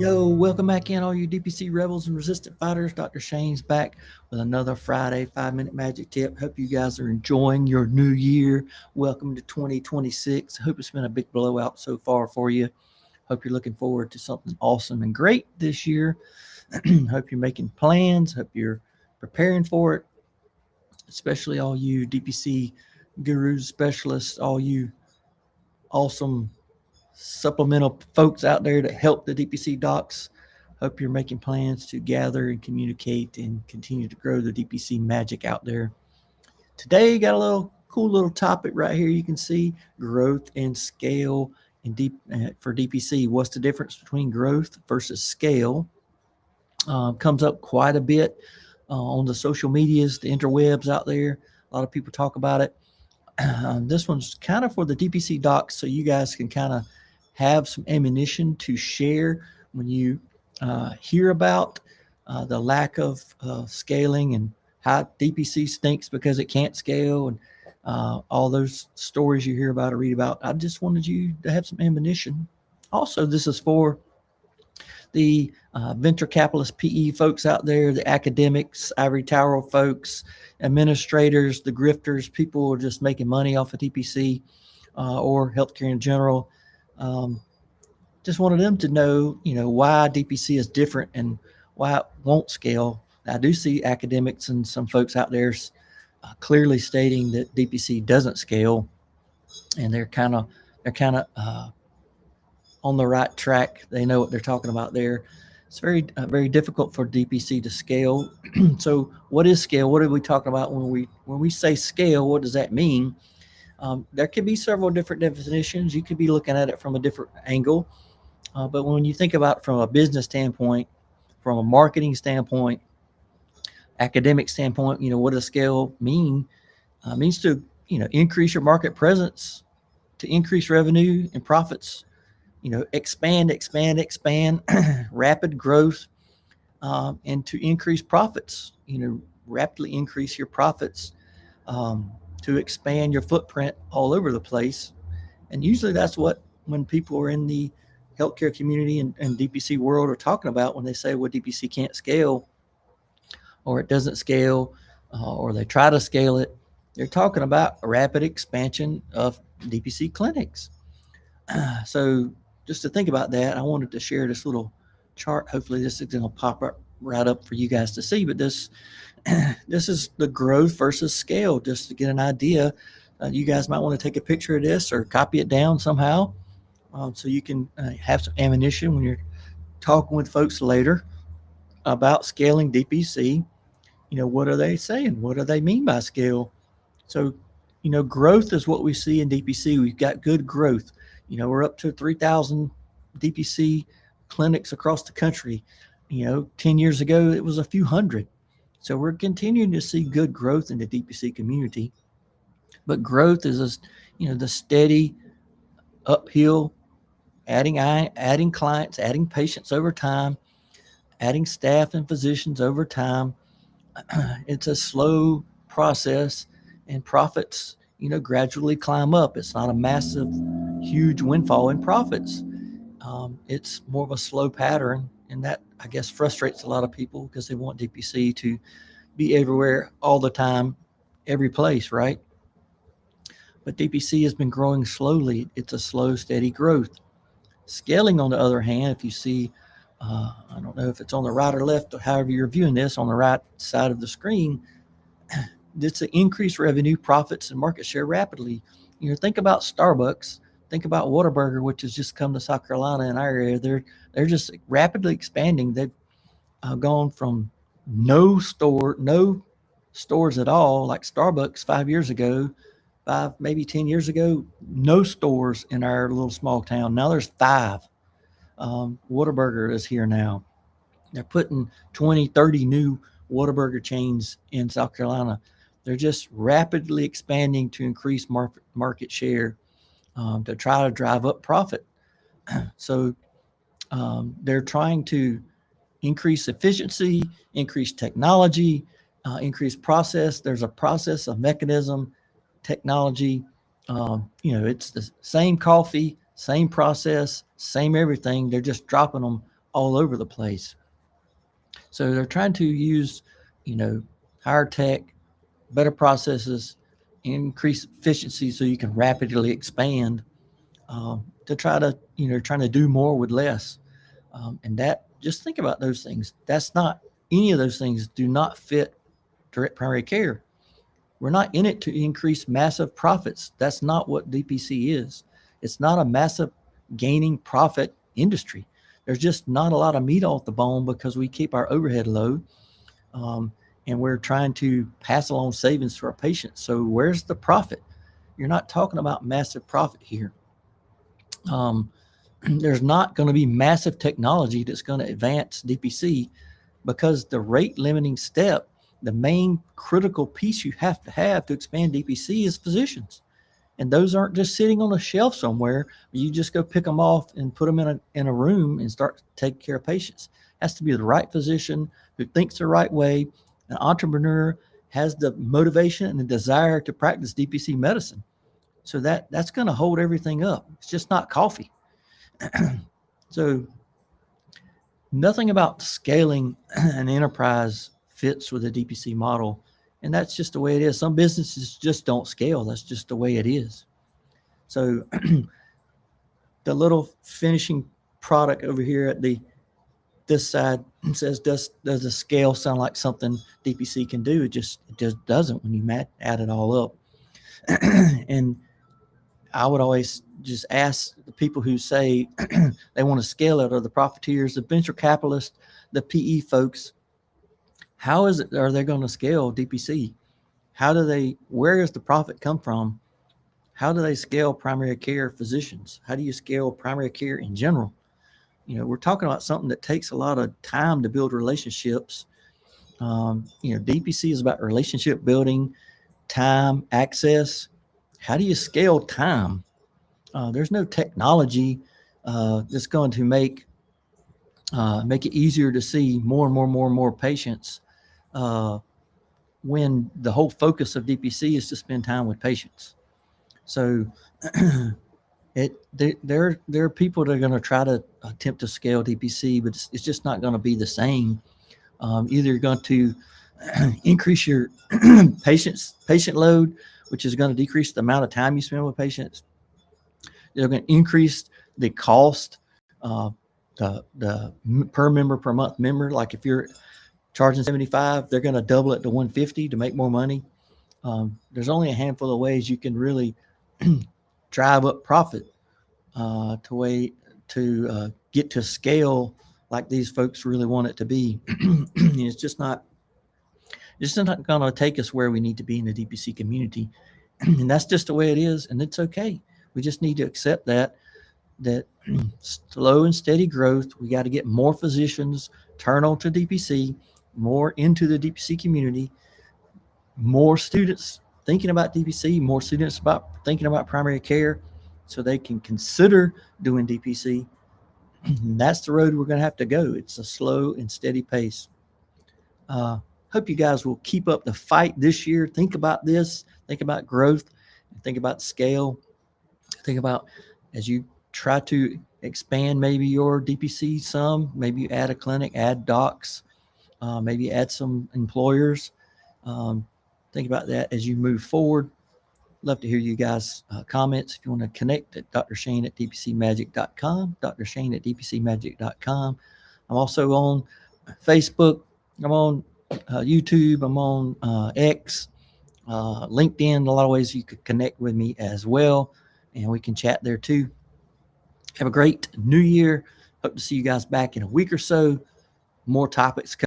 Yo, welcome back in, all you DPC rebels and resistant fighters. Dr. Shane's back with another Friday 5-minute magic tip. Hope you guys are enjoying your new year. Welcome to 2026. Hope it's been a big blowout so far for you. Hope you're looking forward to something awesome and great this year. Hope you're making plans. Hope you're preparing for it, especially all you DPC gurus, specialists, all you awesome supplemental folks out there that help the DPC docs. Hope you're making plans to gather and communicate and continue to grow the DPC magic out there. Today, got a little cool little topic right here. You can see growth and scale in for DPC. What's the difference between growth versus scale? Comes up quite a bit on the social medias, the interwebs out there. A lot of people talk about it. This one's kind of for the DPC docs, so you guys can kind of have some ammunition to share when you hear about the lack of scaling and how DPC stinks because it can't scale and all those stories you hear about or read about. I just wanted you to have some ammunition. Also, this is for the venture capitalist PE folks out there, the academics, ivory tower folks, administrators, the grifters, people who are just making money off of DPC or healthcare in general. Just wanted them to know, why DPC is different and why it won't scale. I do see academics and some folks out there clearly stating that DPC doesn't scale, and they're kind of on the right track. They know what they're talking about there. It's very difficult for DPC to scale. So, what is scale? What are we talking about when we say scale? What does that mean? There could be several different definitions. You could be looking at it from a different angle. But when you think about it from a business standpoint, from a marketing standpoint, academic standpoint, what does scale mean? It means to, increase your market presence, to increase revenue and profits, expand, rapid growth, and to increase profits, rapidly increase your profits, to expand your footprint all over the place. And usually that's what, when people are in the healthcare community and DPC world are talking about when they say, well, DPC can't scale or it doesn't scale or they try to scale it. They're talking about a rapid expansion of DPC clinics. So just to think about that, I wanted to share this little chart. Hopefully this is going to pop up right up for you guys to see, but this is the growth versus scale, just to get an idea. You guys might want to take a picture of this or copy it down somehow, so you can have some ammunition when you're talking with folks later about scaling DPC. What are they saying? What do they mean by scale? So, growth is what we see in DPC. We've got good growth. We're up to 3,000 DPC clinics across the country. 10 years ago, it was a few hundred. So we're continuing to see good growth in the DPC community. But growth is, the steady uphill, adding clients, adding patients over time, adding staff and physicians over time. It's a slow process, and profits, gradually climb up. It's not a massive, huge windfall in profits. It's more of a slow pattern, and that, I guess, frustrates a lot of people because they want DPC to be everywhere all the time, every place, right? But DPC has been growing slowly. It's a slow, steady growth. Scaling, on the other hand, if you see, I don't know if it's on the right or left, or however you're viewing this, on the right side of the screen, it's an increased revenue, profits, and market share rapidly. Think about Starbucks. Think about Whataburger, which has just come to South Carolina in our area. They're just rapidly expanding. They've gone from no stores at all, like Starbucks 5 years ago, maybe 10 years ago, no stores in our little small town. Now there's 5. Whataburger is here now. They're putting 20, 30 new Whataburger chains in South Carolina. They're just rapidly expanding to increase market share, to try to drive up profit. So they're trying to increase efficiency, increase technology, increase process. There's a process, a mechanism, technology. It's the same coffee, same process, same everything. They're just dropping them all over the place. So they're trying to use, higher tech, better processes, increase efficiency so you can rapidly expand, to try to, trying to do more with less. And that, just think about those things. That's not, any of those things do not fit direct primary care. We're not in it to increase massive profits. That's not what DPC is. It's not a massive gaining profit industry. There's just not a lot of meat off the bone because we keep our overhead low, and we're trying to pass along savings to our patients. So where's the profit? You're not talking about massive profit here. There's not going to be massive technology that's going to advance DPC, because the rate limiting step, the main critical piece you have to expand DPC is physicians. And those aren't just sitting on a shelf somewhere. You just go pick them off and put them in a room and start taking care of patients. It has to be the right physician who thinks the right way. An entrepreneur has the motivation and the desire to practice DPC medicine. So that's going to hold everything up. It's just not coffee. So nothing about scaling an enterprise fits with the DPC model. And that's just the way it is. Some businesses just don't scale. That's just the way it is. So the little finishing product over here at this side says, does the scale sound like something DPC can do? It just doesn't when you add it all up. And I would always just ask the people who say they want to scale it, or the profiteers, the venture capitalists, the PE folks, how are they going to scale DPC? Where does the profit come from? How do they scale primary care physicians? How do you scale primary care in general? We're talking about something that takes a lot of time to build relationships. DPC is about relationship building, time, access. How do you scale time? There's no technology that's going to make it easier to see more and more patients, when the whole focus of DPC is to spend time with patients. So there are people that are going to try to attempt to scale DPC, but it's just not going to be the same. Either you're going to increase your patient load, which is going to decrease the amount of time you spend with patients. They're going to increase the cost, the per member per month member. Like if you're charging $75, they're going to double it to $150 to make more money. There's only a handful of ways you can really drive up profit to get to scale like these folks really want it to be. It's just not going to take us where we need to be in the DPC community. And that's just the way it is, and it's okay. We just need to accept that slow and steady growth. We got to get more physicians turn on to DPC, more into the DPC community, more students thinking about DPC, more students thinking about primary care, so they can consider doing DPC. And that's the road we're going to have to go. It's a slow and steady pace. Hope you guys will keep up the fight this year. Think about this. Think about growth. Think about scale. Think about, as you try to expand maybe your DPC some, maybe you add a clinic, add docs, maybe add some employers. Think about that as you move forward. Love to hear you guys' comments. If you want to connect at Drshane at DPCmagic.com, Drshane at DPCmagic.com. I'm also on Facebook. I'm on YouTube. I'm on X, LinkedIn. A lot of ways you could connect with me as well, and we can chat there too. Have a great new year. Hope to see you guys back in a week or so. More topics coming.